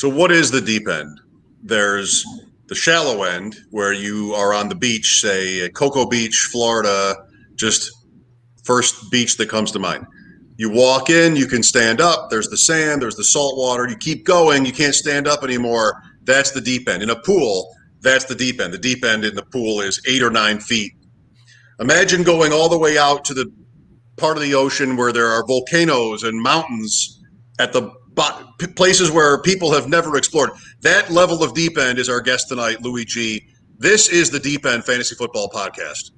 So what is the deep end? There's the shallow end where you are on the beach, say Cocoa Beach, Florida, just first beach that comes to mind. You walk in, you can stand up. There's the sand, there's the salt water. You keep going, you can't stand up anymore. That's the deep end. In a pool, that's the deep end. The deep end in the pool is 8 or 9 feet. Imagine going all the way out to the part of the ocean where there are volcanoes and mountains at the places where people have never explored. That level of deep end is our guest tonight, Louie G. This is the Deep End Fantasy Football Podcast.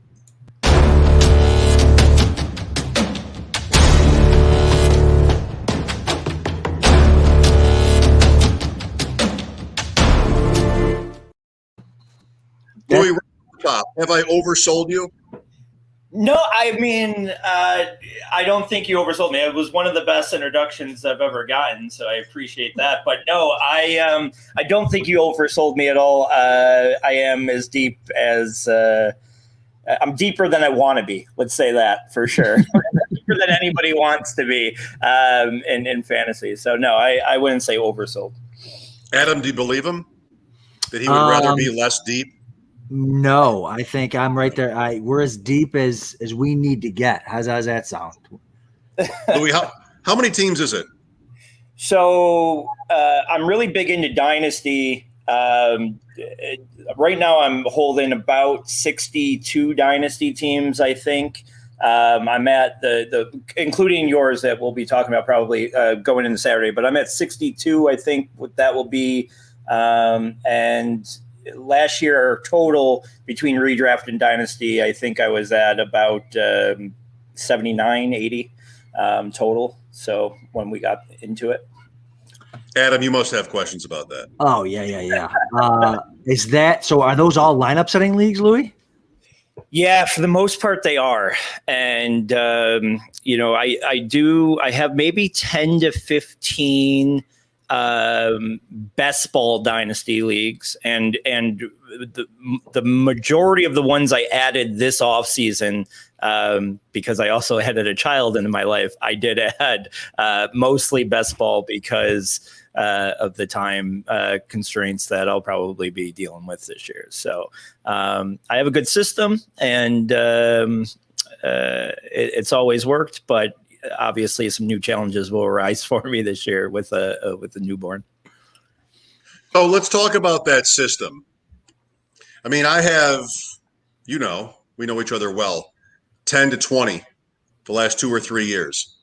Louie, right off the top, have I oversold you? No, I mean, I don't think you oversold me. It was one of the best introductions I've ever gotten, so I appreciate that. But no, I don't think you oversold me at all. I am as deep as I'm deeper than I want to be. Let's say that for sure. Deeper than anybody wants to be in fantasy. So no, I wouldn't say oversold. Adam, do you believe him that he would rather be less deep? No, I think I'm right there. We're as deep as we need to get. How's that sound? Louie, how many teams is it? So I'm really big into Dynasty. Right now I'm holding about 62 Dynasty teams, I think. I'm at the including yours that we'll be talking about probably going into Saturday, but I'm at 62, I think what that will be. And last year total between Redraft and Dynasty, I think I was at about 79, 80 total. So when we got into it. Adam, you must have questions about that. Oh, yeah. Is that so? Are those all lineup setting leagues, Louie? Yeah, for the most part they are. And, I have maybe 10 to 15 best ball dynasty leagues, and the majority of the ones I added this off season, because I also added a child into my life, I did add mostly best ball because of the time constraints that I'll probably be dealing with this year. So I have a good system, and it's always worked, but obviously some new challenges will arise for me this year with a newborn. So let's talk about that system. I mean, I have, we know each other well, 10 to 20 the last 2 or 3 years.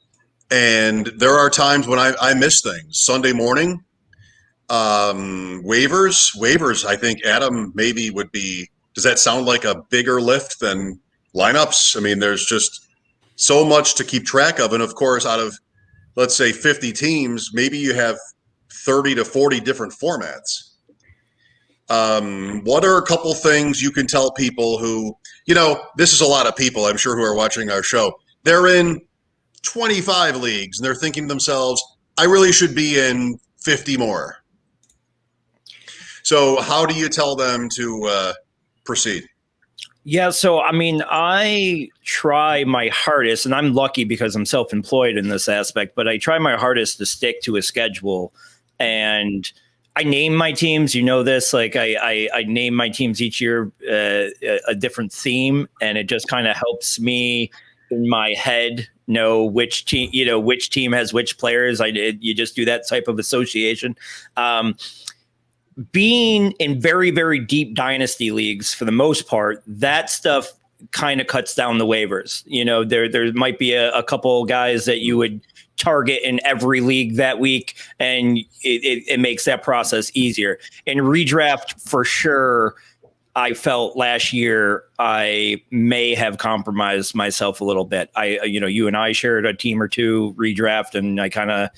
And there are times when I miss things. Sunday morning, waivers, I think Adam maybe would be, does that sound like a bigger lift than lineups? I mean, there's just so much to keep track of. And of course, out of, let's say 50 teams, maybe you have 30 to 40 different formats. What are a couple things you can tell people who, this is a lot of people, I'm sure, who are watching our show. They're in 25 leagues and they're thinking to themselves, I really should be in 50 more. So how do you tell them to proceed? Yeah, so I mean, I try my hardest, and I'm lucky because I'm self-employed in this aspect, but I try my hardest to stick to a schedule. And I name my teams, this, like I name my teams each year a different theme, and it just kind of helps me in my head know which team has which players. You just do that type of association. Being in very, very deep dynasty leagues, for the most part, that stuff kind of cuts down the waivers. There might be a couple guys that you would target in every league that week, and it makes that process easier. In redraft, for sure, I felt last year I may have compromised myself a little bit. You and I shared a team or two redraft, and I kind of,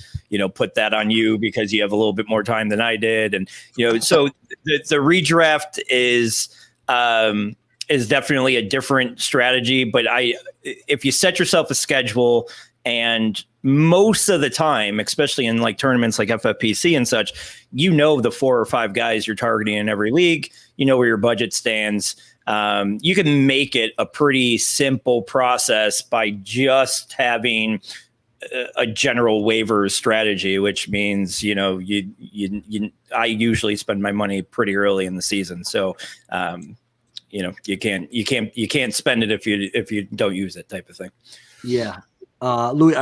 put that on you because you have a little bit more time than I did. And, so the redraft is definitely a different strategy, but if you set yourself a schedule, and most of the time, especially in like tournaments like FFPC and such, the 4 or 5 guys you're targeting in every league, where your budget stands. You can make it a pretty simple process by just having a general waiver strategy, which means, I usually spend my money pretty early in the season. So, you can't spend it if you don't use it, type of thing. Yeah. Louis,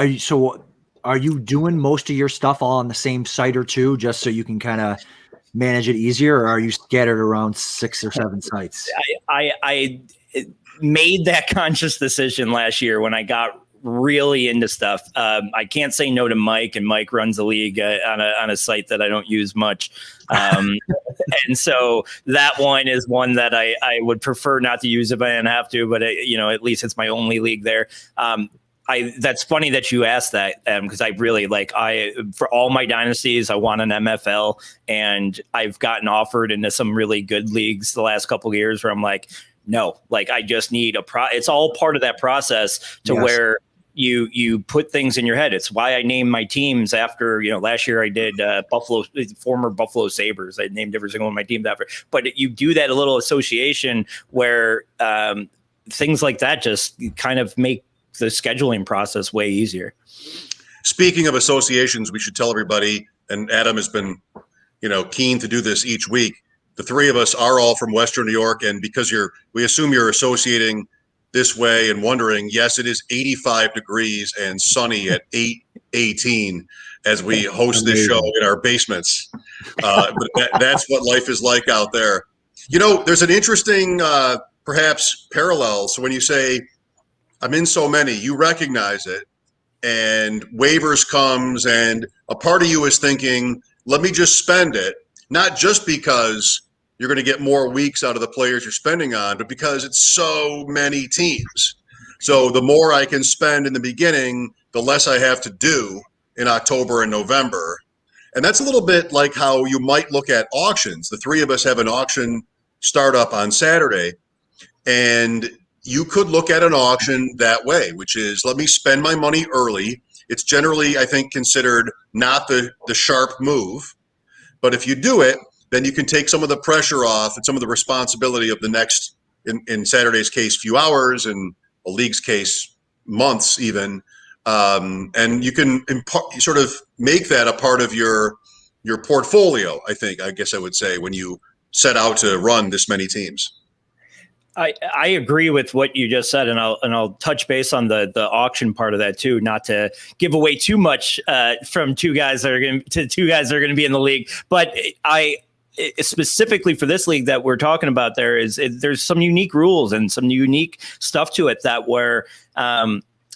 are you doing most of your stuff all on the same site or two, just so you can kind of manage it easier, or are you scattered around 6 or 7 sites? I made that conscious decision last year when I got really into stuff. I can't say no to Mike, and Mike runs a league on a site that I don't use much. And so that one is one that I would prefer not to use if I didn't have to, but at least it's my only league there. That's funny that you asked that, because I really for all my dynasties, I want an MFL, and I've gotten offered into some really good leagues the last couple of years where I'm like, no, I just need it's all part of that process to where you put things in your head. It's why I named my teams after, last year I did former Buffalo Sabres. I named every single one of my teams after, but you do that a little association where things like that just kind of make the scheduling process way easier. Speaking of associations, we should tell everybody, and Adam has been, keen to do this each week. The three of us are all from Western New York, and because we assume you're associating this way and wondering, yes, it is 85 degrees and sunny at 8:18 as we host this show in our basements. But that's what life is like out there. There's an interesting, perhaps, parallel. So when you say, I'm in so many, you recognize it, and waivers comes, and a part of you is thinking, let me just spend it, not just because you're going to get more weeks out of the players you're spending on, but because it's so many teams. So the more I can spend in the beginning, the less I have to do in October and November. And that's a little bit like how you might look at auctions. The three of us have an auction startup on Saturday, and you could look at an auction that way, which is, let me spend my money early. It's generally, I think, considered not the sharp move. But if you do it, then you can take some of the pressure off and some of the responsibility of the next, in Saturday's case, few hours, and a league's case, months even. And you can sort of make that a part of your portfolio, I guess I would say, when you set out to run this many teams. I agree with what you just said, and I'll touch base on the auction part of that too, not to give away too much from two guys that are going to be in the league. But specifically for this league that we're talking about, there's some unique rules and some unique stuff to it that where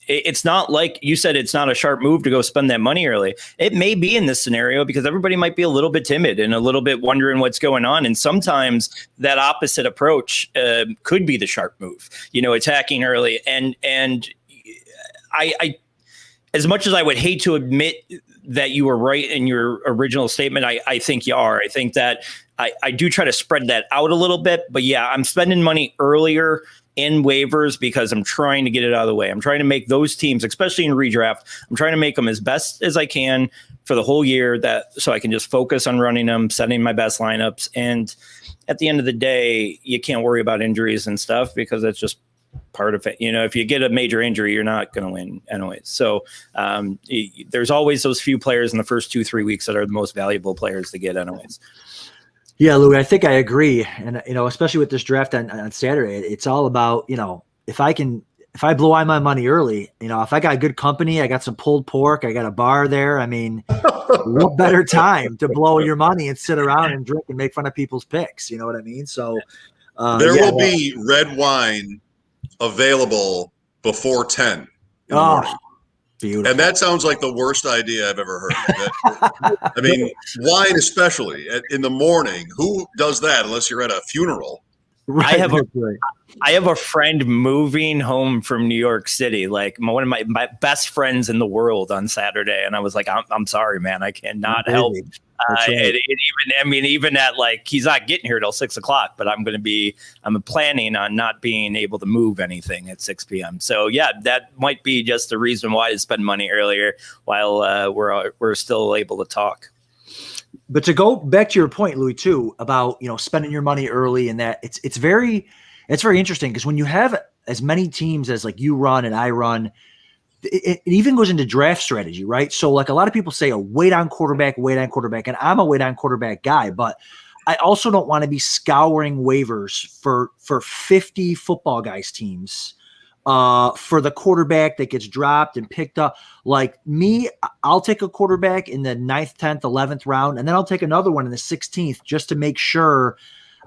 it's not like you said, it's not a sharp move to go spend that money early. It may be in this scenario because everybody might be a little bit timid and a little bit wondering what's going on. And sometimes that opposite approach could be the sharp move, attacking early. And I, as much as I would hate to admit that you were right in your original statement, I think you are. I think that I do try to spread that out a little bit, but yeah, I'm spending money earlier in waivers because I'm trying to get it out of the way. I'm trying to make those teams, especially in redraft, I'm trying to make them as best as I can for the whole year, so I can just focus on running them, setting my best lineups. And at the end of the day, you can't worry about injuries and stuff because that's just part of it. If you get a major injury, you're not going to win anyways. So there's always those few players in the first 2-3 weeks that are the most valuable players to get anyways. Yeah, Louie, I think I agree. And, especially with this draft on Saturday, it's all about, if I blow out my money early, if I got good company, I got some pulled pork, I got a bar there. I mean, what better time to blow your money and sit around and drink and make fun of people's picks? You know what I mean? So there will be red wine available before 10. Beautiful. And that sounds like the worst idea I've ever heard. I mean, wine especially in the morning. Who does that unless you're at a funeral? Right. I have a friend moving home from New York City, like one of my best friends in the world on Saturday. And I was like, I'm sorry, man, I cannot help. Right. Even at he's not getting here till 6:00, but I'm planning on not being able to move anything at 6 p.m. So yeah, that might be just the reason why I spend money earlier while we're still able to talk. But to go back to your point, Louie, too, about spending your money early, and that it's very interesting because when you have as many teams as you run and I run, it even goes into draft strategy, right? So like a lot of people say a wait on quarterback, and I'm a wait on quarterback guy, but I also don't want to be scouring waivers for 50 football guys teams for the quarterback that gets dropped and picked up. Like me, I'll take a quarterback in the 9th, 10th, 11th round, and then I'll take another one in the 16th just to make sure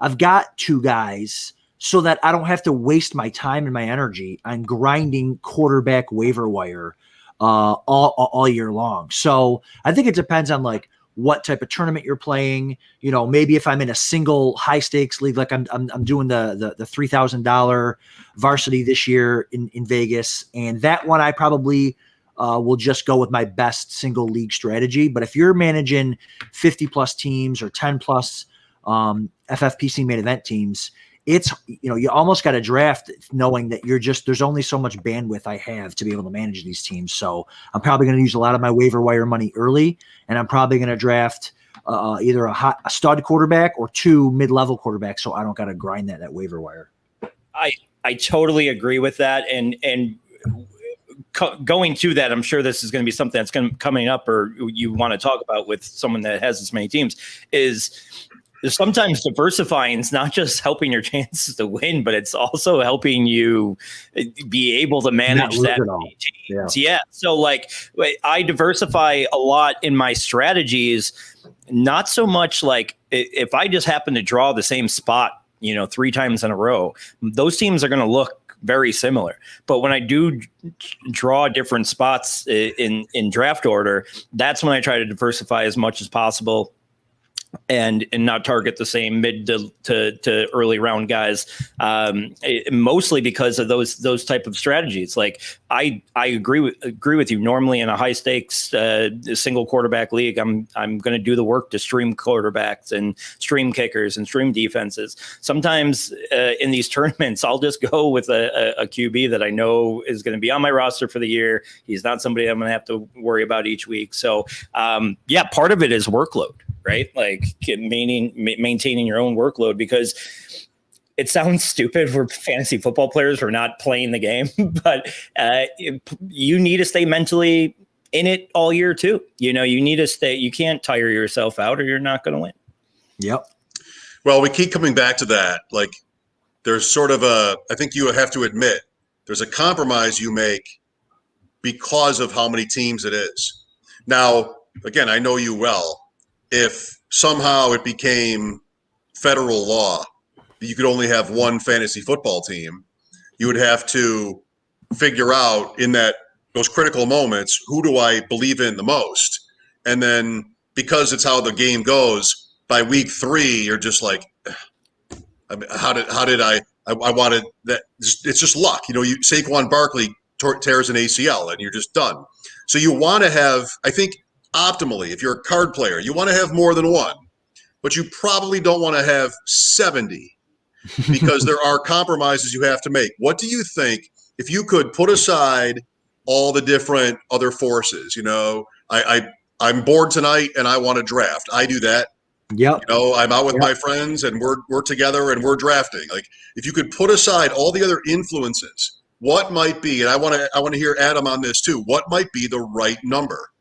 I've got 2 guys so that I don't have to waste my time and my energy on grinding quarterback waiver wire all year long. So I think it depends on like what type of tournament you're playing. You know, maybe if I'm in a single high stakes league, like I'm doing the $3,000 varsity this year in Vegas, and that one I probably will just go with my best single league strategy. But if you're managing 50 plus teams or 10 plus FFPC main event teams, it's, you know, you almost got to draft knowing that there's only so much bandwidth I have to be able to manage these teams. So I'm probably going to use a lot of my waiver wire money early, and I'm probably going to draft either a stud quarterback or 2 mid-level quarterbacks, so I don't got to grind that waiver wire. I totally agree with that. And going to that, I'm sure this is going to be something that's coming up, or you want to talk about with someone that has this many teams, is sometimes diversifying is not just helping your chances to win, but it's also helping you be able to manage that. Yeah. So like I diversify a lot in my strategies, not so much like if I just happen to draw the same spot, 3 times in a row, those teams are going to look very similar. But when I do draw different spots in draft order, that's when I try to diversify as much as possible and not target the same mid to early round guys, mostly because of those type of strategies. Like I agree with you. Normally in a high stakes single quarterback league, I'm going to do the work to stream quarterbacks and stream kickers and stream defenses. Sometimes in these tournaments, I'll just go with a QB that I know is going to be on my roster for the year. He's not somebody I'm going to have to worry about each week. So part of it is workload. Right? Like maintaining your own workload, because it sounds stupid for fantasy football players for not playing the game, but you need to stay mentally in it all year too. You need to stay, you can't tire yourself out or you're not going to win. Yep. Well, we keep coming back to that. Like there's sort of I think you have to admit there's a compromise you make because of how many teams it is. Now, again, I know you well. If somehow it became federal law that you could only have one fantasy football team, you would have to figure out in those critical moments, who do I believe in the most? And then because it's how the game goes, by week 3, you're just like, how did I wanted that? It's just luck. Saquon Barkley tears an ACL and you're just done. So you want to have, I think, optimally, if you're a card player, you want to have more than one, but you probably don't want to have 70 because there are compromises you have to make. What do you think if you could put aside all the different other forces? I'm bored tonight and I want to draft. I do that. Yep. I'm out with my friends and we're together and we're drafting. Like if you could put aside all the other influences, what might be, and I want to hear Adam on this too, what might be the right number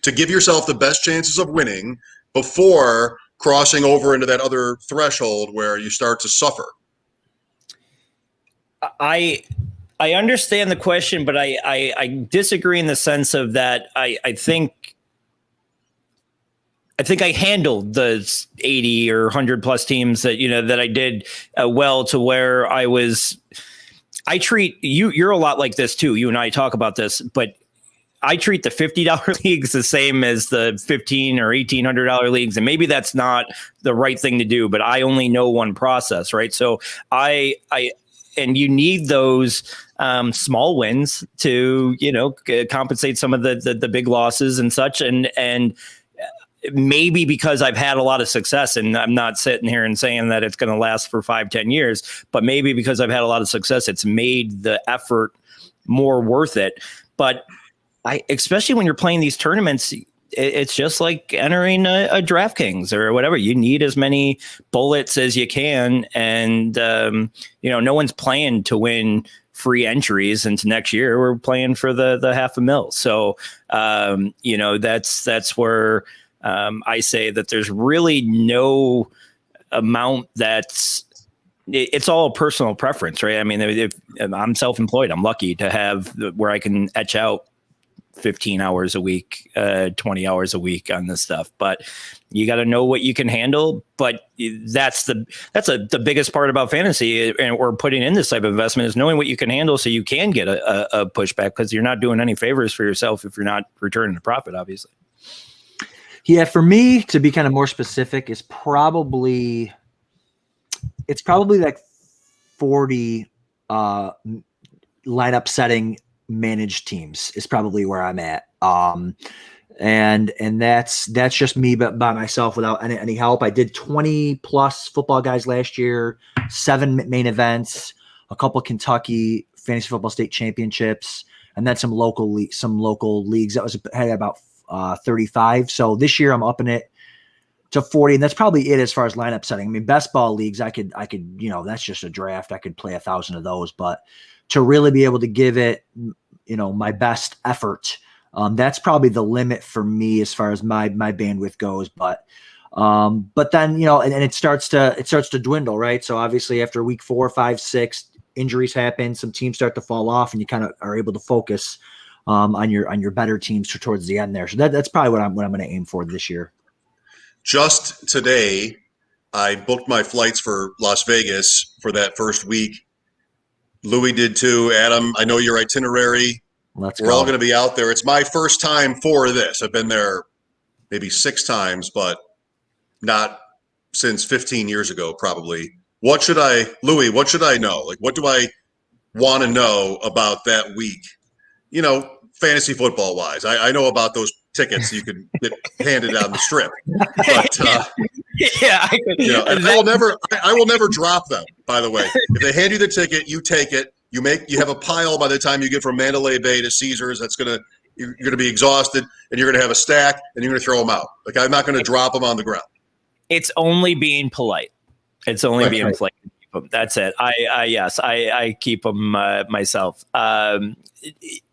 to give yourself the best chances of winning before crossing over into that other threshold where you start to suffer? I understand the question, but I disagree in the sense of that I think I handled the 80 or 100 plus teams that that I did well, to where I treat you're a lot like this too. You and I talk about this, but I treat the $50 leagues the same as the $1,500 or $1,800 leagues. And maybe that's not the right thing to do, but I only know one process, right? So and you need those small wins to, compensate some of the big losses and such. And maybe because I've had a lot of success, and I'm not sitting here and saying that it's going to last for 5-10 years, but maybe because I've had a lot of success, it's made the effort more worth it. But especially when you're playing these tournaments, it's just like entering a DraftKings or whatever. You need as many bullets as you can. And, no one's playing to win free entries into next year. We're playing for the $500,000. So, that's where I say that there's really no amount it's all personal preference, right? I mean, if I'm self-employed, I'm lucky to have where I can etch out 15 hours a week, 20 hours a week on this stuff, but you got to know what you can handle. But that's the biggest part about fantasy or putting in this type of investment is knowing what you can handle so you can get a pushback, because you're not doing any favors for yourself if you're not returning a profit, obviously. Yeah, for me to be kind of more specific it's probably like 40 lineup setting managed teams is probably where I'm at. And that's just me by myself without any help. I did 20 plus football guys last year, 7 main events, a couple Kentucky fantasy football state championships, and then some local leagues that had about 35. So this year I'm upping it to 40, and that's probably it as far as lineup setting. I mean, best ball leagues, I could, that's just a draft. I could play 1,000 of those, but to really be able to give it, my best effort, that's probably the limit for me as far as my bandwidth goes. But then, and it starts to dwindle, right? So obviously after week 4, 5, 6, injuries happen, some teams start to fall off, and you kind of are able to focus on your better teams towards the end there. So that's probably what I'm going to aim for this year. Just today, I booked my flights for Las Vegas for that first week. Louie did too. Adam, I know your itinerary. We're all going to be out there. It's my first time for this. I've been there maybe 6 times, but not since 15 years ago, probably. Louie, what should I know? Like, what do I want to know about that week? Fantasy football wise, I know about those tickets you can get handed on the strip, but and I will never drop them. By the way, if they hand you the ticket, you take it. You have a pile by the time you get from Mandalay Bay to Caesars. You're gonna be exhausted, and you're gonna have a stack, and you're gonna throw them out. Like, I'm not gonna drop them on the ground. It's only being polite. It's only being polite. That's it. I keep them myself.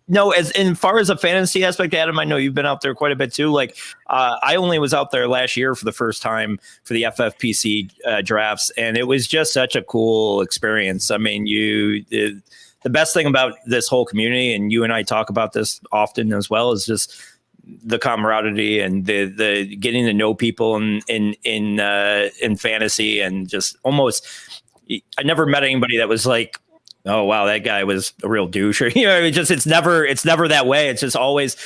No, as far as a fantasy aspect, Adam, I know you've been out there quite a bit too. Like, I only was out there last year for the first time for the FFPC drafts, and it was just such a cool experience. I mean, the best thing about this whole community, and you and I talk about this often as well, is just the camaraderie and the getting to know people in fantasy, and just almost. I never met anybody that was like, oh wow, that guy was a real douche. Or, it's never that way. It's just always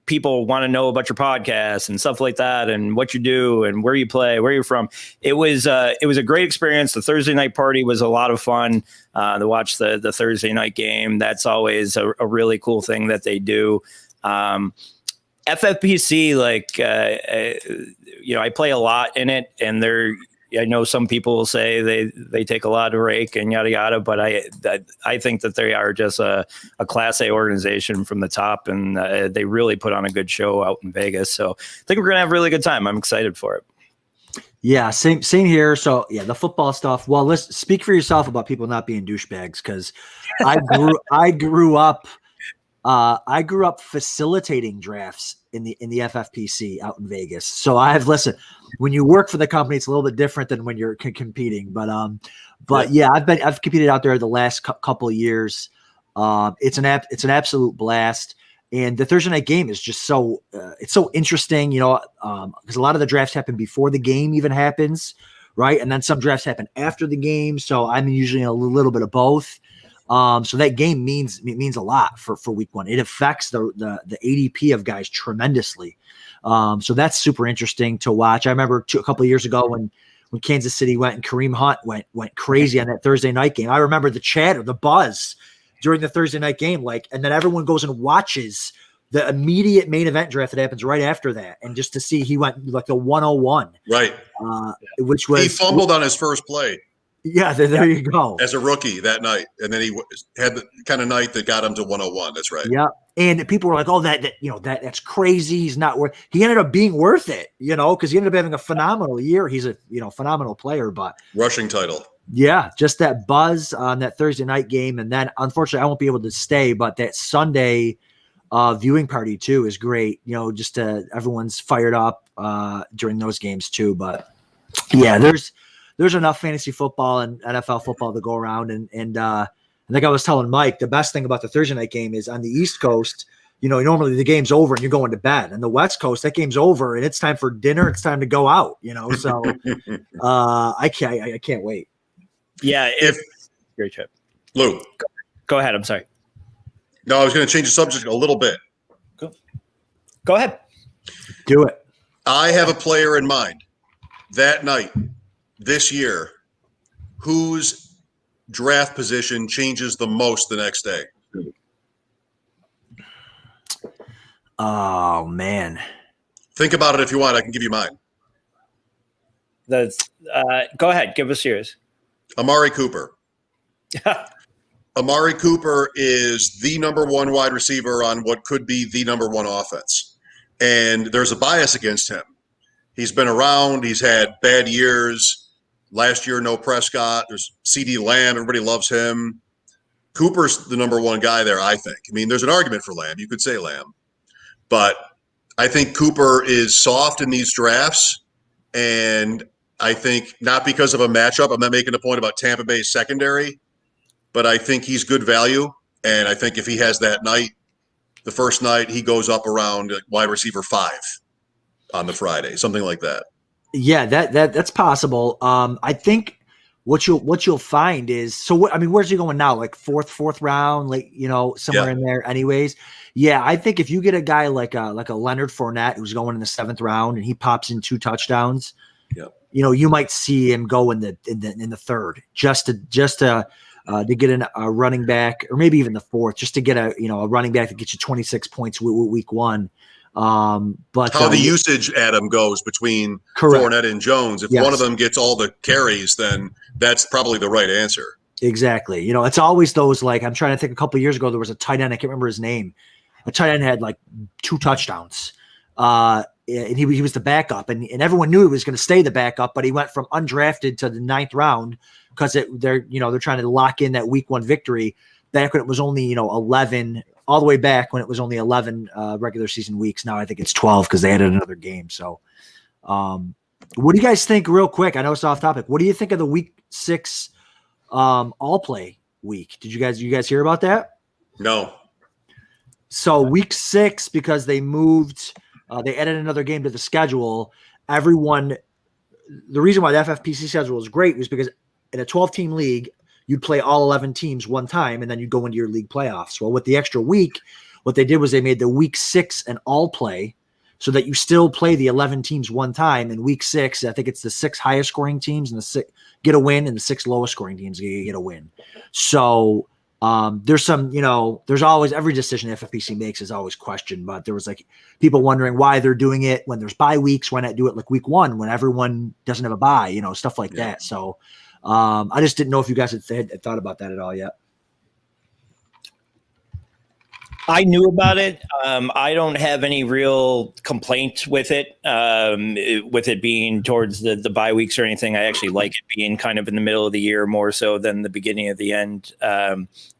people want to know about your podcast and stuff like that, and what you do and where you play, where you're from. It was a great experience. The Thursday night party was a lot of fun to watch the Thursday night game. That's always a really cool thing that they do. FFPC, I play a lot in it, and I know some people will say they take a lot of rake and yada yada, but I think that they are just a Class A organization from the top, and they really put on a good show out in Vegas. So I think we're gonna have a really good time. I'm excited for it. Yeah, same here. So yeah, the football stuff. Well, let's speak for yourself about people not being douchebags, because I grew up facilitating drafts in the FFPC out in Vegas. So when you work for the company, it's a little bit different than when you're competing. But yeah, I've competed out there the last couple of years. It's an absolute blast. And the Thursday night game is just it's so interesting, because a lot of the drafts happen before the game even happens, right? And then some drafts happen after the game. So I'm usually in a little bit of both. So that game means a lot for week 1. It affects the ADP of guys tremendously. So that's super interesting to watch. I remember a couple of years ago when Kansas City went and Kareem Hunt went crazy on that Thursday night game. I remember the chatter, the buzz during the Thursday night game, and then everyone goes and watches the immediate main event draft that happens right after that. And just to see, he went like the 101, right. Which was, he fumbled on his first play. Yeah, there you go. As a rookie that night, and then he had the kind of night that got him to 101. That's right. Yeah, and people were like, "Oh, that's crazy. He's not worth." He ended up being worth it, because he ended up having a phenomenal year. He's a phenomenal player, but rushing title. Yeah, just that buzz on that Thursday night game. And then unfortunately I won't be able to stay, but that Sunday viewing party too is great. Just everyone's fired up during those games too. But yeah, there's enough fantasy football and NFL football to go around. And I think I was telling Mike, the best thing about the Thursday night game is on the East Coast, normally the game's over and you're going to bed. And the West Coast, that game's over and it's time for dinner. It's time to go out, so I can't wait. Yeah. Great trip. Lou. Go ahead. I'm sorry. No, I was going to change the subject a little bit. Go ahead. Do it. I have a player in mind that night this year whose draft position changes the most the next day. Oh, man. Think about it if you want. I can give you mine. That's go ahead. Give us yours. Amari Cooper. Amari Cooper is the number one wide receiver on what could be the number one offense. And there's a bias against him. He's been around. He's had bad years. Last year, no Prescott. There's CD Lamb. Everybody loves him. Cooper's the number one guy there, I think. I mean, there's an argument for Lamb. You could say Lamb. But I think Cooper is soft in these drafts. And I think not because of a matchup. I'm not making a point about Tampa Bay's secondary. But I think he's good value. And I think if he has that night, the first night, he goes up around wide receiver 5 on the Friday, something like that. Yeah, that's possible. I think what you'll find is where's he going now? Like fourth round, somewhere in there. Anyways, yeah, I think if you get a guy like a Leonard Fournette who's going in the 7th round and he pops in 2 touchdowns, you might see him go in the 3rd just to get a running back, or maybe even the 4th, just to get a running back that gets you 26 points week 1. But how the usage, Adam, goes between Fournette and Jones. If one of them gets all the carries, then that's probably the right answer. Exactly. It's always those, I'm trying to think, a couple of years ago, there was a tight end. I can't remember his name. A tight end had 2 touchdowns. And he was the backup, and everyone knew he was going to stay the backup, but he went from undrafted to the 9th round because they're trying to lock in that week 1 victory back when it was only 11, all the way back when it was only 11 regular season weeks. Now I think it's 12 because they added another game. So what do you guys think, real quick? I know it's off topic. What do you think of the week 6 all play week? Did you guys hear about that? No. So week 6, because they moved, they added another game to the schedule. The reason why the FFPC schedule is great was because in a 12-team league, you'd play all 11 teams one time, and then you'd go into your league playoffs. Well, with the extra week, what they did was they made the week 6 an all play so that you still play the 11 teams one time. In week 6, I think it's the 6 highest scoring teams and the 6 get a win, and the 6 lowest scoring teams get a win. So there's some, there's always, every decision FFPC makes is always questioned, but there was people wondering why they're doing it when there's bye weeks. Why not do it week 1 when everyone doesn't have a bye, stuff like that. So I just didn't know if you guys had thought about that at all yet. I knew about it. I don't have any real complaint with it being towards the bye weeks or anything. I actually like it being kind of in the middle of the year more so than the beginning of the end,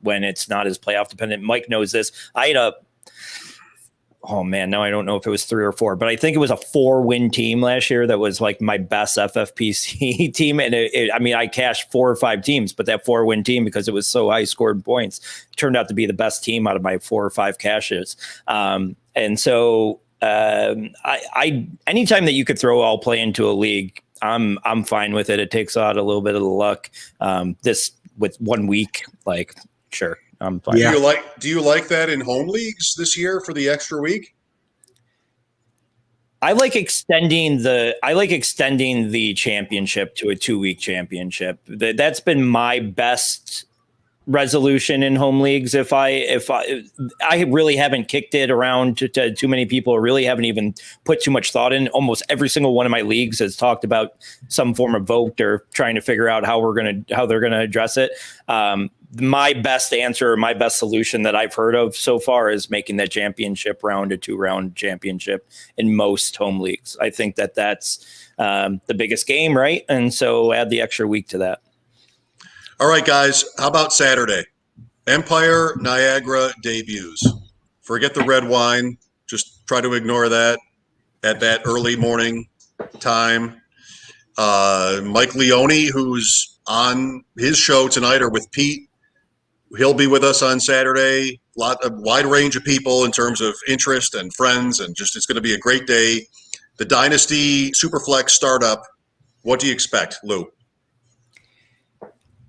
when it's not as playoff dependent. Mike knows this. I had now I don't know if it was 3 or 4, but I think it was a 4-win team last year that was my best FFPC team. And I cashed 4 or 5 teams, but that 4-win team, because it was so high scored points, turned out to be the best team out of my 4 or 5 cashes. And so I anytime that you could throw all play into a league, I'm fine with it. It takes out a little bit of the luck. This with 1 week, sure. I'm fine. Yeah. Do you like that in home leagues this year for the extra week? I like extending the championship to a 2-week championship. That's been my best resolution in home leagues. If I really haven't kicked it around to too many people, really haven't even put too much thought in. Almost every single one of my leagues has talked about some form of vote or trying to figure out how they're gonna address it. My best answer, or my best solution that I've heard of so far, is making that championship round a 2-round championship in most home leagues. I think that's the biggest game, right? And so add the extra week to that. All right, guys. How about Saturday? Empire Niagara debuts. Forget the red wine. Just try to ignore that at that early morning time. Mike Leone, who's on his show tonight, or with Pete, he'll be with us on Saturday. A wide range of people in terms of interest and friends, and just it's going to be a great day. The Dynasty Superflex startup. What do you expect, Lou?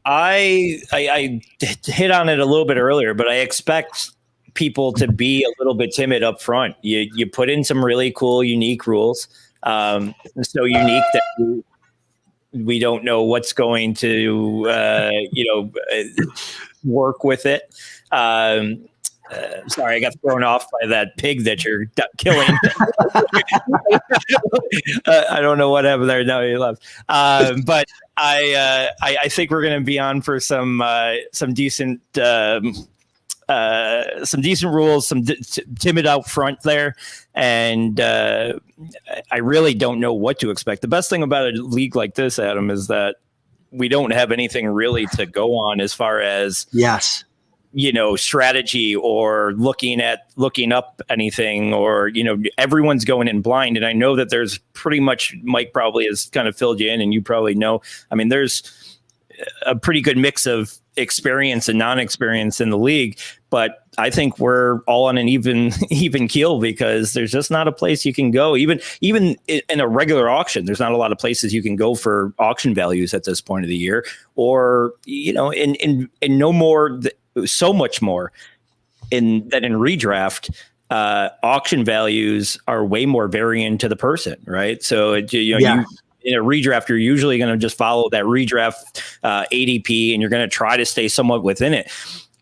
I hit on it a little bit earlier, but I expect people to be a little bit timid up front. You put in some really cool, unique rules, so unique that we don't know what's going to work with it. Sorry, I got thrown off by that pig that you're killing. I don't know what happened there. No, he left. But I think we're going to be on for some decent rules, some timid out front there, and I really don't know what to expect. The best thing about a league like this, Adam, is that we don't have anything really to go on as far as strategy or looking up anything, or everyone's going in blind. And I know that there's pretty much, Mike probably has kind of filled you in, and you probably know, I mean, there's a pretty good mix of experience and non-experience in the league, but I think we're all on an even keel, because there's just not a place you can go. Even in a regular auction, there's not a lot of places you can go for auction values at this point of the year, or in no more. So much more in redraft, auction values are way more varying to the person, right? So you in a redraft, you're usually going to just follow that redraft ADP, and you're going to try to stay somewhat within it.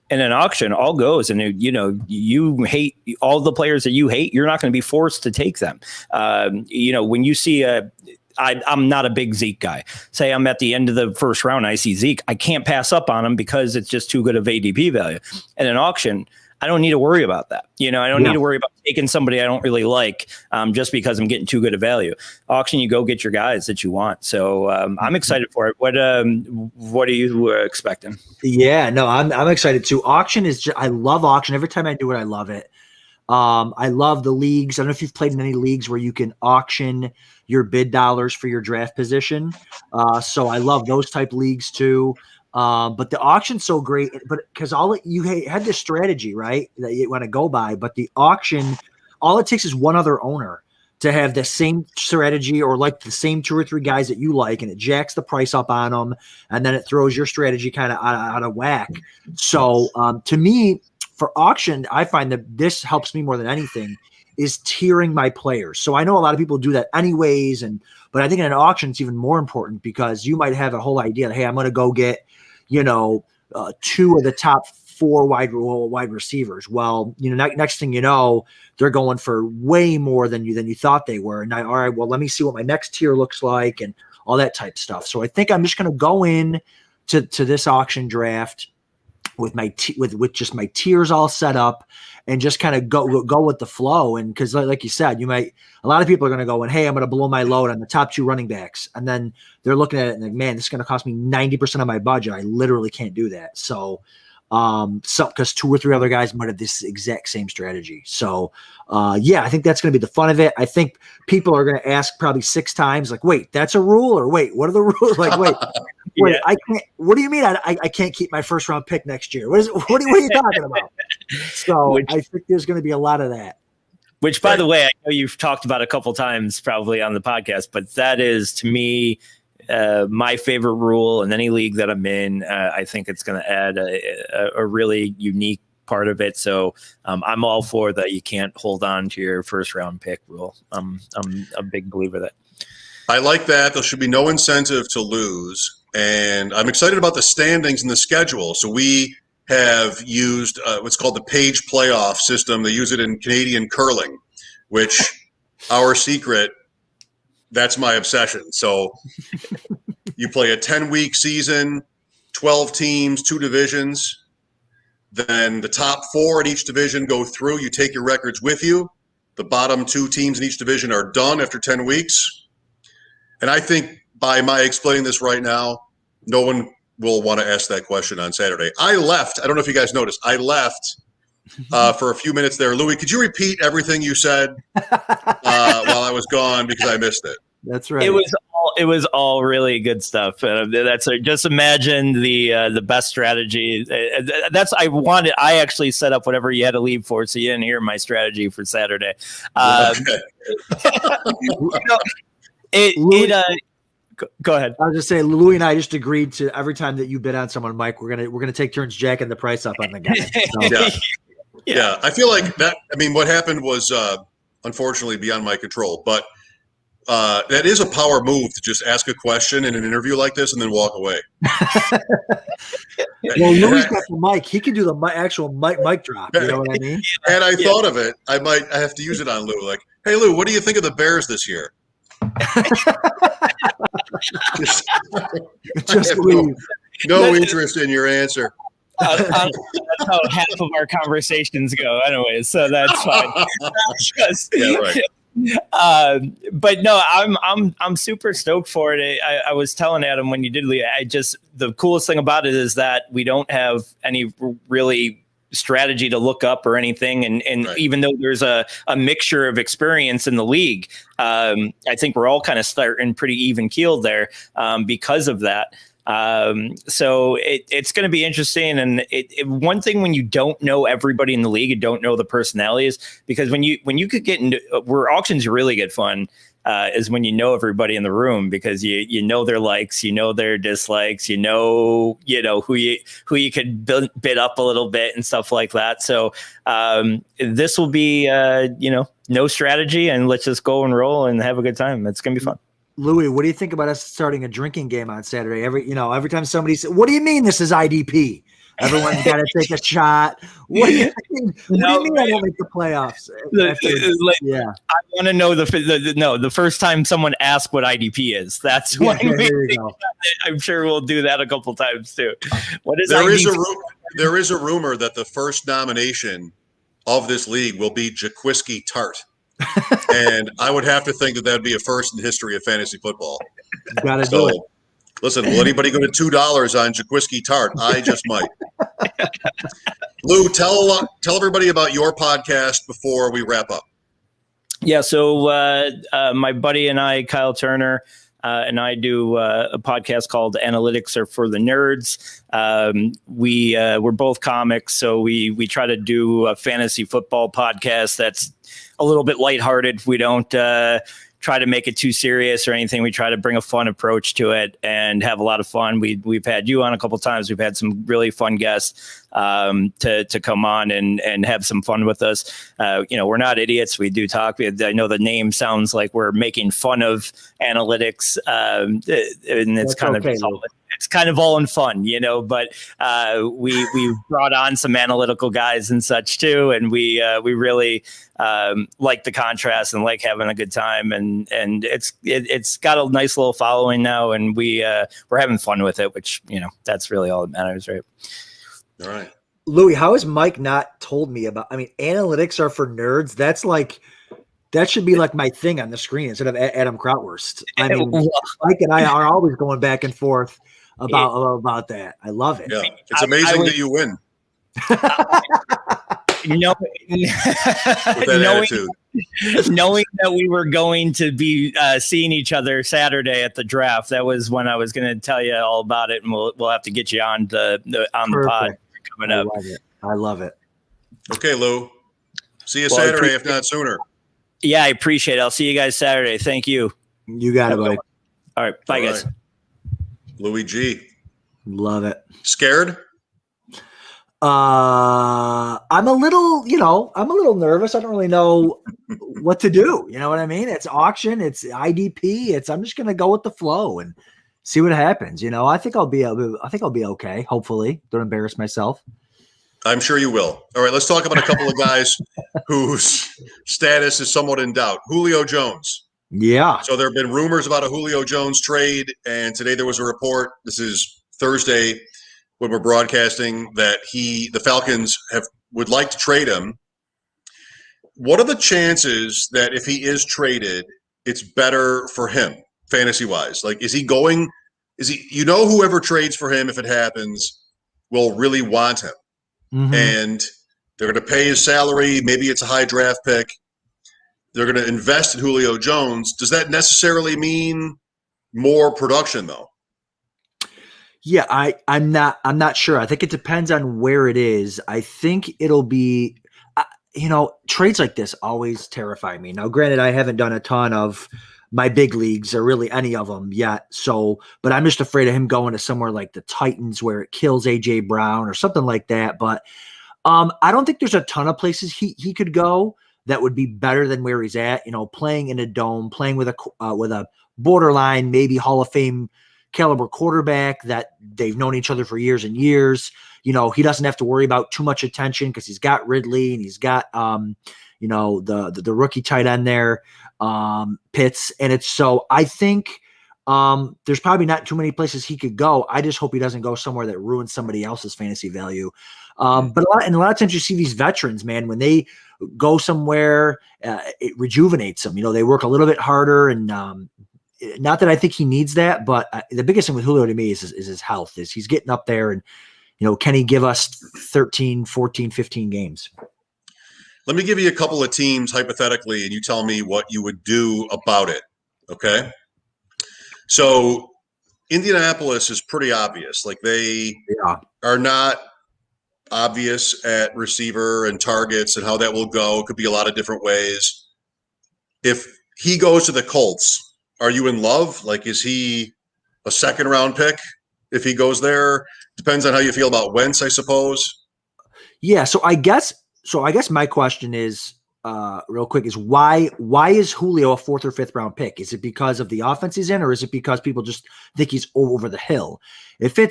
In an auction, all goes, and you hate all the players that you hate. You're not going to be forced to take them. When you see I'm not a big Zeke guy. Say I'm at the end of the first round, I see Zeke, I can't pass up on him because it's just too good of ADP value. In an auction, I don't need to worry about that. I don't need to worry about taking somebody I don't really like just because I'm getting too good a value. Auction, you go get your guys that you want. So I'm excited for it. What are you expecting? Yeah, no, I'm excited too. Auction is I love auction. Every time I do it, I love it. I love the leagues. I don't know if you've played in any leagues where you can auction your bid dollars for your draft position. So I love those type leagues too. But the auction's so great, but because you had this strategy, right, that you want to go by, but the auction, all it takes is one other owner to have the same strategy, or like the same 2 or 3 guys that you like, and it jacks the price up on them, and then it throws your strategy kind of out of whack. So to me, for auction, I find that this helps me more than anything is tiering my players. So I know a lot of people do that anyways, but I think in an auction it's even more important, because you might have a whole idea that, hey, I'm going to go get 2 of the top 4 wide receivers. Well, next thing you know, they're going for way more than you thought they were. And all right, well, let me see what my next tier looks like and all that type of stuff. So I think I'm just going to go in to this auction draft with with just my tiers all set up, and just kind of go with the flow. And because like you said, a lot of people are going to go and, hey, I'm going to blow my load on the top 2 running backs, and then they're looking at it and like, man, this is going to cost me 90% of my budget. I literally can't do that. So because 2 or 3 other guys might have this exact same strategy. So I think that's going to be the fun of it. I think people are going to ask probably 6 times, like, wait, that's a rule? Or wait, what are the rules? Like, wait, I can't, what do you mean I can't keep my first round pick next year? What are you talking about? So I think there's going to be a lot of that. Which, by the way, I know you've talked about a couple times probably on the podcast, but that is, to me, my favorite rule in any league that I'm in. I think it's going to add a really unique part of it. So I'm all for that. You can't hold on to your first round pick rule. I'm a big believer of that. I like that. There should be no incentive to lose. And I'm excited about the standings and the schedule. So we have used what's called the page playoff system. They use it in Canadian curling, which our secret, that's my obsession. So you play a 10-week season, 12 teams, 2 divisions. Then the top 4 in each division go through. You take your records with you. The bottom 2 teams in each division are done after 10 weeks. And I think by my explaining this right now, no one will want to ask that question on Saturday. I left. I don't know if you guys noticed. I left for a few minutes there. Louie, could you repeat everything you said while I was gone because I missed it? That's right. It was all really good stuff. Just imagine the best strategy. I actually set up whatever you had to leave for, so you didn't hear my strategy for Saturday. Okay. Go ahead. I was just saying, Louie and I just agreed to every time that you bid on someone, Mike, we're gonna take turns jacking the price up on the guy. So. Yeah. I feel like that. I mean, what happened was unfortunately beyond my control, but that is a power move to just ask a question in an interview like this and then walk away. Well, Louie's got the mic. He can do the actual mic drop. You know what I mean? And I thought of it. I have to use it on Lou. Like, hey, Lou, what do you think of the Bears this year? just no interest in your answer. That's how half of our conversations go, anyways. So that's fine. Yeah, right. But no, I'm super stoked for it. I was telling Adam when you did leave, the coolest thing about it is that we don't have any really strategy to look up or anything. And right. Even though there's a mixture of experience in the league, I think we're all kind of starting pretty even keeled there because of that. So it's going to be interesting. And one thing when you don't know everybody in the league and don't know the personalities, because when you could get into where auctions really get fun, is when you know everybody in the room, because you know their likes, you know their dislikes, you know who you could bid up a little bit and stuff like that. So this will be no strategy, and let's just go and roll and have a good time. It's gonna be fun. Louie, what do you think about us starting a drinking game on Saturday? Every time somebody says, "What do you mean this is IDP?" Everyone's got to take a shot. What do you mean? What do you mean I don't make the playoffs? I want to know the first time someone asks what IDP is. That's when I'm sure we'll do that a couple times too. What is IDP? There is a rumor that the first nomination of this league will be Jaquiski Tart. And I would have to think that would be a first in the history of fantasy football. Gotta do it. Listen, will anybody go to $2 on Jaquiski Tart? I just might. Lou, tell everybody about your podcast before we wrap up. Yeah, so my buddy and I, Kyle Turner, and I do a podcast called Analytics Are for the Nerds. We're both comics, so we try to do a fantasy football podcast that's a little bit lighthearted. We don't try to make it too serious or anything. We try to bring a fun approach to it and have a lot of fun. We've had you on a couple of times. We've had some really fun guests to come on and have some fun with us. We're not idiots. We do talk. I know the name sounds like we're making fun of analytics, and it's kind of it's kind of all in fun, but we brought on some analytical guys and such too. And we really like the contrast and like having a good time. And it's got a nice little following now, and we're having fun with it, which, that's really all that matters. Right. All right. Louie, how has Mike not told me about, analytics are for nerds. That should be like my thing on the screen instead of Adam Krautwurst. Mike and I are always going back and forth about that. I love it. Yeah, it's amazing that you win. Knowing that we were going to be seeing each other Saturday at the draft, that was when I was going to tell you all about it, and we'll have to get you on the pod coming up. I love it. Okay, Lou. See you Saturday, if not sooner. Yeah, I appreciate it. I'll see you guys Saturday. Thank you. You got it, buddy. All right. Bye, guys. Louie G. Love it. Scared? I'm a little nervous. I don't really know what to do. You know what I mean? It's auction. It's IDP. I'm just going to go with the flow and see what happens. I think I'll be okay. Hopefully, don't embarrass myself. I'm sure you will. All right, let's talk about a couple of guys whose status is somewhat in doubt. Julio Jones. Yeah. So there have been rumors about a Julio Jones trade, and today there was a report. This is Thursday when we're broadcasting that the Falcons would like to trade him. What are the chances that if he is traded, it's better for him fantasy-wise? Like, is he going whoever trades for him, if it happens, will really want him. Mm-hmm. And they're going to pay his salary. Maybe it's a high draft pick. They're going to invest in Julio Jones. Does that necessarily mean more production, though? Yeah, I'm not sure. I think it depends on where it is. I think it'll be, trades like this always terrify me. Now, granted, I haven't done a ton of my big leagues or really any of them yet. But I'm just afraid of him going to somewhere like the Titans where it kills AJ Brown or something like that. But I don't think there's a ton of places he could go that would be better than where he's at. Playing in a dome, playing with a borderline, maybe Hall of Fame caliber quarterback that they've known each other for years and years. He doesn't have to worry about too much attention because he's got Ridley and he's got the rookie tight end there, Pitts, and it's so I think there's probably not too many places he could go. I just hope he doesn't go somewhere that ruins somebody else's fantasy value. But a lot of times you see these veterans, man, when they go somewhere, it rejuvenates them. They work a little bit harder and. Not that I think he needs that, but the biggest thing with Julio to me is his health. Is he's getting up there and, can he give us 13, 14, 15 games? Let me give you a couple of teams hypothetically, and you tell me what you would do about it, okay? So Indianapolis is pretty obvious. Like they are not obvious at receiver and targets and how that will go. It could be a lot of different ways. If he goes to the Colts, are you in love? Like, is he a second-round pick if he goes there? Depends on how you feel about Wentz, I suppose. Yeah, so I guess my question is, real quick, is why is Julio a 4th or 5th round pick? Is it because of the offense he's in, or is it because people just think he's over the hill? If they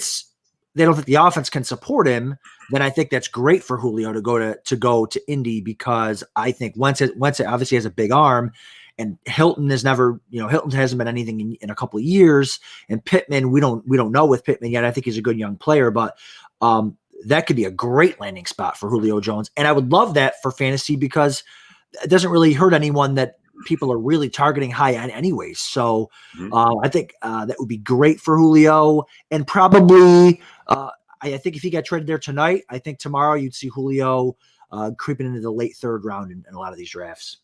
don't think the offense can support him, then I think that's great for Julio to go to Indy, because I think Wentz obviously has a big arm. And Hilton hasn't been anything in a couple of years. And Pittman, we don't know with Pittman yet. I think he's a good young player, but that could be a great landing spot for Julio Jones. And I would love that for fantasy because it doesn't really hurt anyone that people are really targeting high end anyways. So I think that would be great for Julio. And probably I think if he got traded there tonight, I think tomorrow you'd see Julio creeping into the late 3rd round in a lot of these drafts.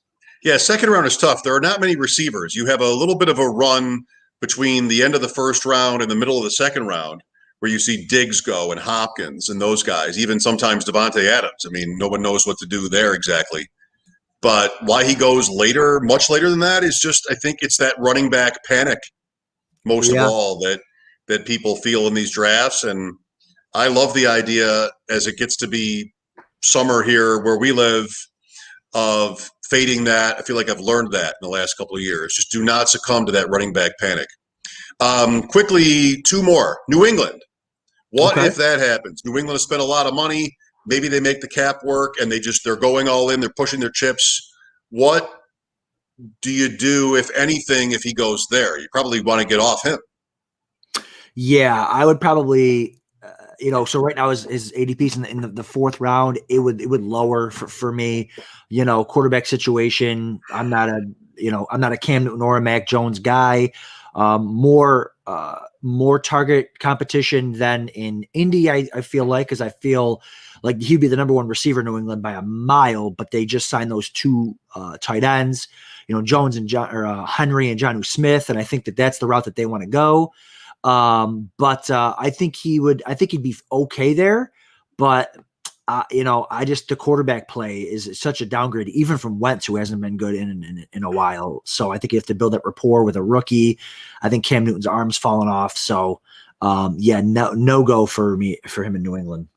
Yeah, second round is tough. There are not many receivers. You have a little bit of a run between the end of the 1st round and the middle of the 2nd round where you see Diggs go and Hopkins and those guys, even sometimes Devontae Adams. I mean, no one knows what to do there exactly. But why he goes later, much later than that, is just I think it's that running back panic most of all that people feel in these drafts. And I love the idea as it gets to be summer here where we live of fading that. I feel like I've learned that in the last couple of years. Just do not succumb to that running back panic. Quickly, 2 more. New England. What if that happens? New England has spent a lot of money. Maybe they make the cap work and they're going all in. They're pushing their chips. What do you do, if anything, if he goes there? You probably want to get off him. Yeah, I would probably so right now his ADP's in the 4th round. It would lower for me. Quarterback situation. I'm not a Cam Newton or a Mac Jones guy. More target competition than in Indy. I feel like, because I feel like he'd be the number 1 receiver in New England by a mile. But they just signed those 2 tight ends. Jones and Henry and Jonnu Smith, and I think that's the route that they want to go. But I think he'd be okay there, but the quarterback play is such a downgrade, even from Wentz, who hasn't been good in a while. So I think you have to build that rapport with a rookie. I think Cam Newton's arm's fallen off. So no go for him in New England.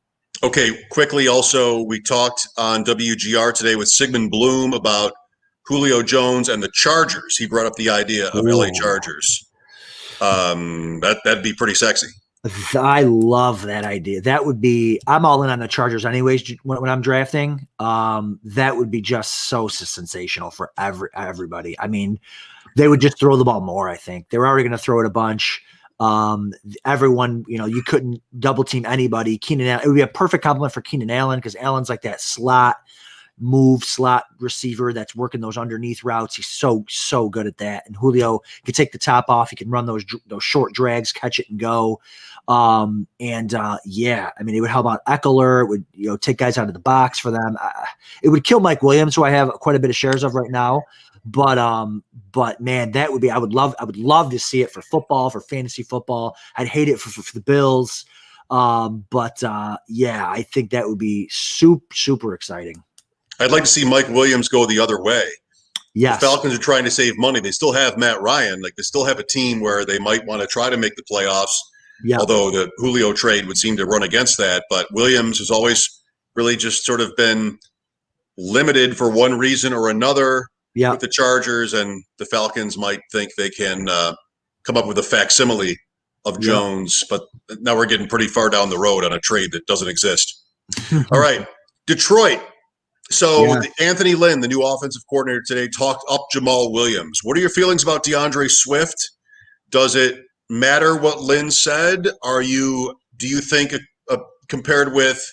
Okay. Quickly. Also, we talked on WGR today with Sigmund Bloom about Julio Jones and the Chargers. He brought up the idea of LA Chargers. That'd be pretty sexy. I love that idea. That would be, I'm all in on the Chargers anyways when I'm drafting. That would be just so sensational for everybody. I mean, they would just throw the ball more, I think. They're already going to throw it a bunch. Everyone, you couldn't double team anybody. Keenan Allen, it would be a perfect compliment for Keenan Allen because Allen's like that slot move slot receiver that's working those underneath routes. He's so good at that. And Julio can take the top off. He can run those short drags, catch it and go. I mean, it would help out Eckler. It would, take guys out of the box for them. It would kill Mike Williams, who I have quite a bit of shares of right now. But man, that would be, I would love to see it for football, for fantasy football. I'd hate it for the Bills. I think that would be super exciting. I'd like to see Mike Williams go the other way. Yes. The Falcons are trying to save money. They still have Matt Ryan. Like, they still have a team where they might want to try to make the playoffs. Yeah. Although the Julio trade would seem to run against that. But Williams has always really just sort of been limited for one reason or another with the Chargers, and the Falcons might think they can come up with a facsimile of Jones. But now we're getting pretty far down the road on a trade that doesn't exist. All right, Detroit. So Anthony Lynn, the new offensive coordinator today, talked up Jamal Williams. What are your feelings about DAndre Swift? Does it matter what Lynn said? Do you think compared with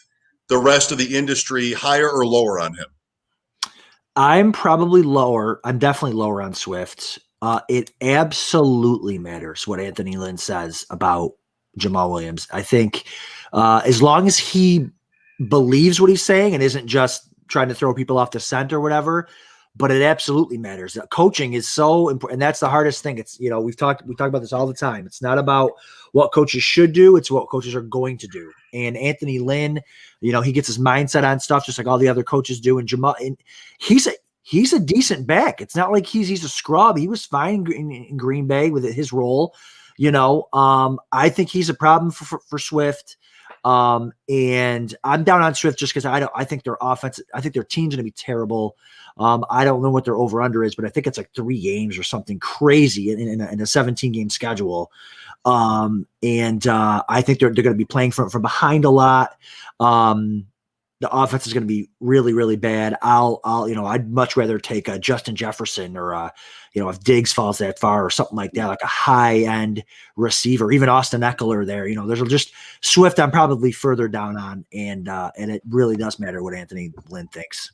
the rest of the industry, higher or lower on him? I'm probably lower. I'm definitely lower on Swift. It absolutely matters what Anthony Lynn says about Jamal Williams. I think as long as he believes what he's saying and isn't just trying to throw people off the scent or whatever, but it absolutely matters. Coaching is so important, and that's the hardest thing. It's, we talk about this all the time. It's not about what coaches should do, it's what coaches are going to do. And Anthony Lynn, he gets his mindset on stuff just like all the other coaches do. And Jamal, and he's a decent back. It's not like he's a scrub. He was fine in Green Bay with his role. I think he's a problem for Swift. And I'm down on Swift just because I think their offense, I think their team's going to be terrible. I don't know what their over under is, but I think it's like 3 games or something crazy in a 17-game schedule. I think they're going to be playing from behind a lot. The offense is going to be really, really bad. I'd much rather take a Justin Jefferson or if Diggs falls that far or something like that, like a high end receiver, even Austin Eckler there. There's just Swift I'm probably further down on, and it really does matter what Anthony Lynn thinks.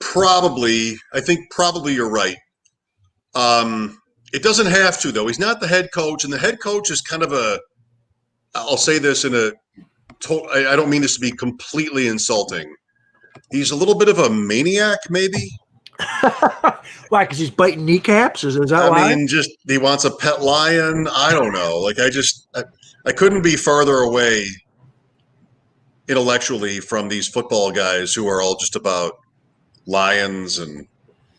I think you're right. It doesn't have to, though. He's not the head coach, and the head coach is kind of I'll say this I don't mean this to be completely insulting. He's a little bit of a maniac, maybe. Why? Because he's biting kneecaps? Is that why? I mean, just he wants a pet lion. I don't know. Like, I couldn't be farther away intellectually from these football guys who are all just about lions and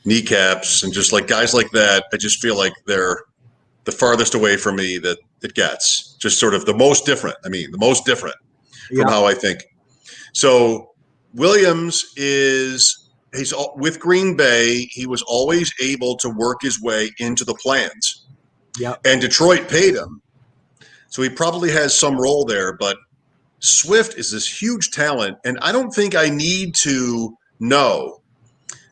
kneecaps and just like guys like that. I just feel like they're the farthest away from me that it gets. Just sort of the most different from how I think. So Williams he's with Green Bay. He was always able to work his way into the plans. Yeah. And Detroit paid him. So he probably has some role there, but Swift is this huge talent. And I don't think I need to know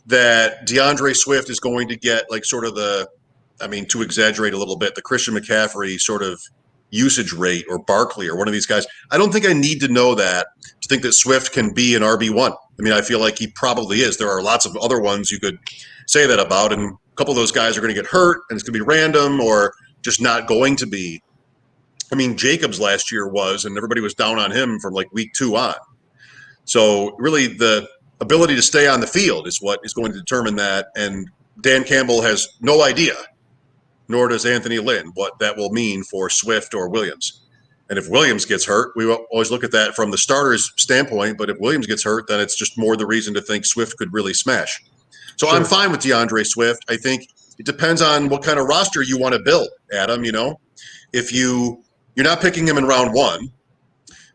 that DAndre Swift is going to get like sort of to exaggerate a little bit, the Christian McCaffrey sort of usage rate, or Barkley or one of these guys. I don't think I need to know that to think that Swift can be an RB1. I mean, I feel like he probably is. There are lots of other ones you could say that about, and a couple of those guys are going to get hurt, and it's going to be random or just not going to be. I mean, Jacobs last year was, and everybody was down on him from like week 2 on. So really the ability to stay on the field is what is going to determine that, and Dan Campbell has no idea, nor does Anthony Lynn, what that will mean for Swift or Williams. And if Williams gets hurt, we always look at that from the starter's standpoint, but if Williams gets hurt, then it's just more the reason to think Swift could really smash. So sure. I'm fine with DAndre Swift. I think it depends on what kind of roster you want to build, Adam. If you're not picking him in round 1,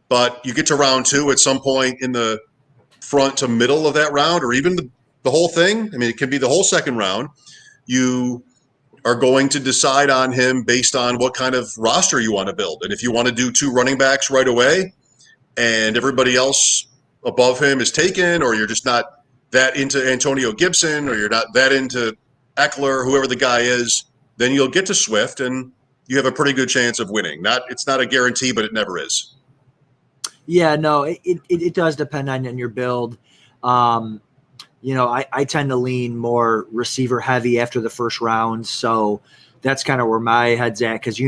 but you get to round 2 at some point in the front to middle of that round, or even the whole thing. I mean, it could be the whole second round. You are going to decide on him based on what kind of roster you want to build. And if you want to do 2 running backs right away and everybody else above him is taken, or you're just not that into Antonio Gibson, or you're not that into Eckler, whoever the guy is, then you'll get to Swift and you have a pretty good chance of winning. It's not a guarantee, but it never is. Yeah, no, it does depend on your build. I tend to lean more receiver heavy after the first round. So that's kind of where my head's at. Cause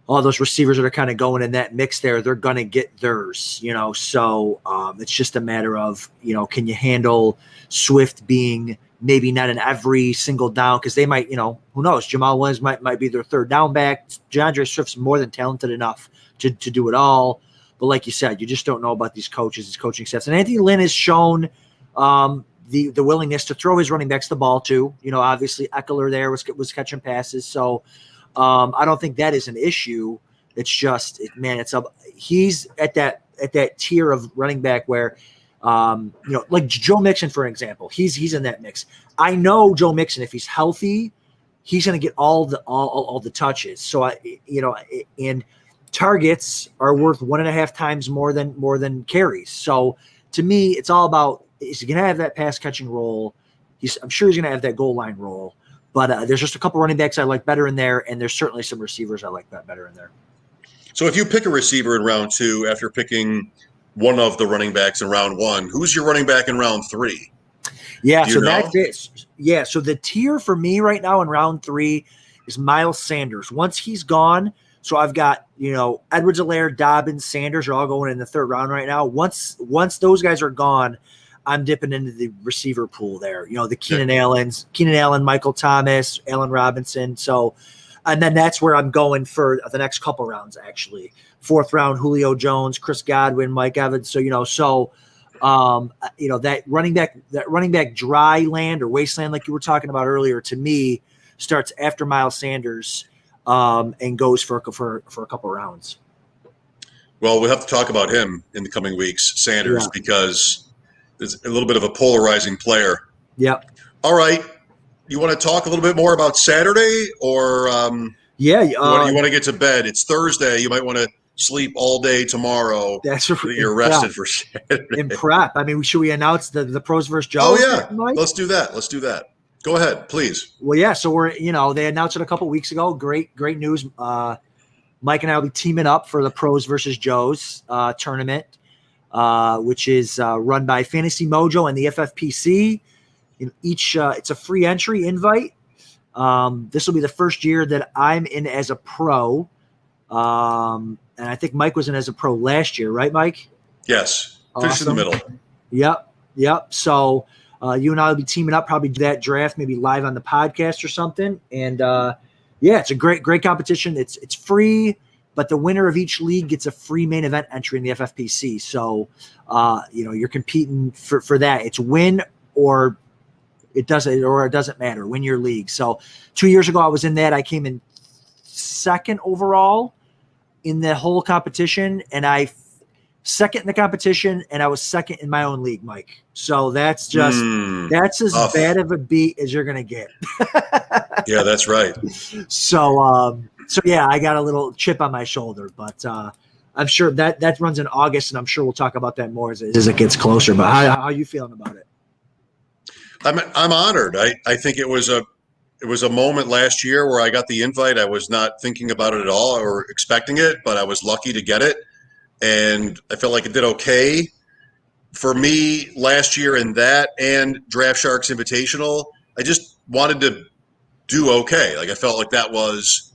all those receivers that are kind of going in that mix there, they're going to get theirs, So it's just a matter of, can you handle Swift being maybe not in every single down? Cause they might, who knows? Jamal Williams might be their third down back. DAndre Swift's more than talented enough to do it all. But like you said, you just don't know about these coaches, these coaching staffs. And Anthony Lynn has shown the willingness to throw his running backs the ball too. Obviously Eckler there was catching passes. So I don't think that is an issue. It's just, he's at that tier of running back where, like Joe Mixon, for example, he's in that mix. I know Joe Mixon, if he's healthy, he's going to get all the touches. So and targets are worth 1.5 times more than carries. So to me, it's all about, is he going to have that pass catching role? I'm sure he's going to have that goal line role. But there's just a couple running backs I like better in there, and there's certainly some receivers I like better in there. So if you pick a receiver in round 2 after picking one of the running backs in round 1, who's your running back in round 3? Yeah, so that's it. Yeah, so the tier for me right now in round 3 is Miles Sanders. Once he's gone, so I've got, Edwards-Helaire, Dobbins, Sanders are all going in the 3rd round right now. Once those guys are gone, I'm dipping into the receiver pool there. The Keenan Allen, Michael Thomas, Allen Robinson. So, and then that's where I'm going for the next couple rounds, actually. 4th round, Julio Jones, Chris Godwin, Mike Evans. So, that running back dry land or wasteland, like you were talking about earlier, to me starts after Miles Sanders and goes for a couple rounds. Well, we'll have to talk about him in the coming weeks, Sanders, because there's a little bit of a polarizing player. Yep. All right. You want to talk a little bit more about Saturday, or you want to get to bed? It's Thursday. You might want to sleep all day tomorrow. That's so that you're rested for Saturday. In prep. I mean, should we announce the pros versus Joes? Oh yeah, let's do that. Go ahead, please. Well, yeah. So we're they announced it a couple weeks ago. Great news. Mike and I will be teaming up for the pros versus Joes tournament. Which is run by Fantasy Mojo and the FFPC. It's a free entry invite. This will be the first year that I'm in as a pro. And I think Mike was in as a pro last year, right, Mike? Yes. Finish in the middle. Yep. So you and I will be teaming up, probably do that draft, maybe live on the podcast or something. And it's a great competition. It's free. But the winner of each league gets a free main event entry in the FFPC. So, you're competing for that. It's win or it doesn't matter. Win your league. So 2 years ago, I was in that. I came in 2nd overall in the whole competition, and I 2nd in the competition, and I was 2nd in my own league, Mike. So that's that's as bad of a beat as you're gonna get. Yeah, that's right. So yeah, I got a little chip on my shoulder, but I'm sure that runs in August, and I'm sure we'll talk about that more as it gets closer. But how are you feeling about it? I'm honored. I think it was a moment last year where I got the invite. I was not thinking about it at all or expecting it, but I was lucky to get it, and I felt like it did okay for me last year in that and Draft Sharks Invitational. I just wanted to do okay. Like I felt like that was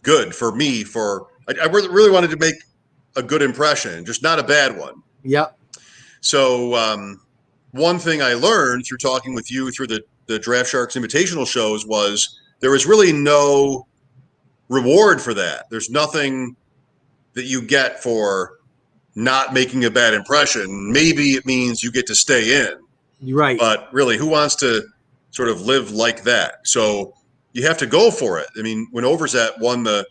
good for me. I really wanted to make a good impression, just not a bad one. Yep. So one thing I learned through talking with you through the Draft Sharks Invitational shows was there was really no reward for that. There's nothing that you get for not making a bad impression. Maybe it means you get to stay in. You're right. But really, who wants to sort of live like that? So you have to go for it. I mean, when Overzet won the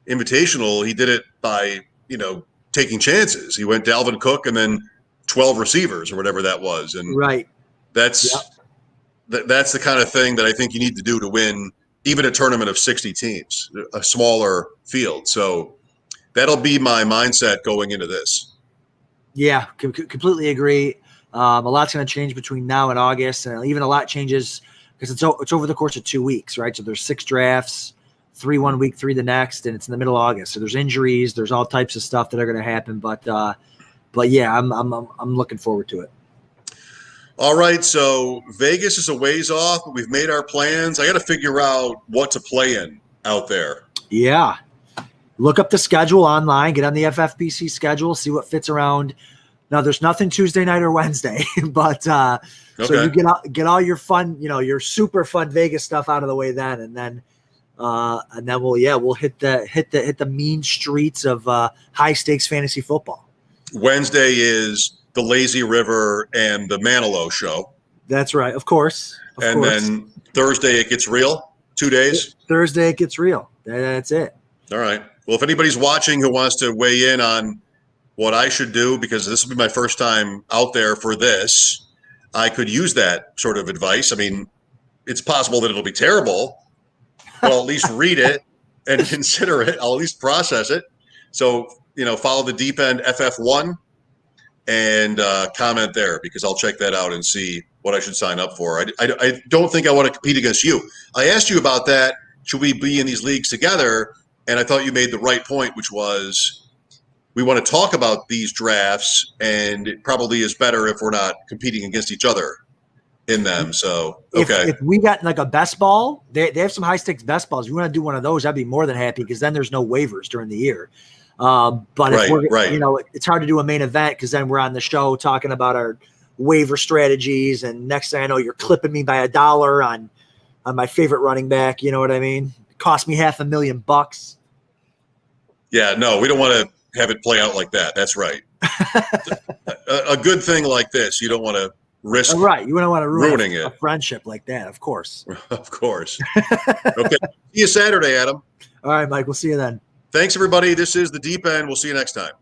Invitational, he did it by, taking chances. He went Dalvin Cook and then 12 receivers or whatever that was. And right. That's the kind of thing that I think you need to do to win even a tournament of 60 teams, a smaller field. So that'll be my mindset going into this. Yeah, completely agree. A lot's going to change between now and August, and even a lot changes because it's over the course of 2 weeks, right? So there's 6 drafts, 3 1 week, 3 the next, and it's in the middle of August. So there's injuries, there's all types of stuff that are going to happen. But yeah, I'm looking forward to it. All right, so Vegas is a ways off, but we've made our plans. I got to figure out what to play in out there. Yeah. Look up the schedule online, get on the FFPC schedule, see what fits around. Now, there's nothing Tuesday night or Wednesday, but so you get all your fun, your super fun Vegas stuff out of the way then, and then we'll hit the mean streets of high stakes fantasy football. Wednesday is the Lazy River and the Manilow show. That's right, of course. Then Thursday it gets real. 2 days. Thursday it gets real. That's it. All right. Well, if anybody's watching who wants to weigh in on what I should do, because this will be my first time out there for this, I could use that sort of advice. I mean, it's possible that it'll be terrible. But I'll at least read it and consider it. I'll at least process it. So, follow the Deep End FF1 and comment there, because I'll check that out and see what I should sign up for. I don't think I want to compete against you. I asked you about that. Should we be in these leagues together? And I thought you made the right point, which was we want to talk about these drafts, and it probably is better if we're not competing against each other in them. So, okay. If we got like a best ball, they have some high stakes best balls. If you want to do one of those, I'd be more than happy, because then there's no waivers during the year. But if we're, it's hard to do a main event, because then we're on the show talking about our waiver strategies, and next thing I know, you're clipping me by $1 on my favorite running back. You know what I mean? It cost me $500,000. Yeah, no, we don't want to have it play out like that. That's right. A good thing like this, you don't want to risk. Right, you don't want to ruining a friendship like that. Of course. Of course. Okay. See you Saturday, Adam. All right, Mike. We'll see you then. Thanks, everybody. This is the Deep End. We'll see you next time.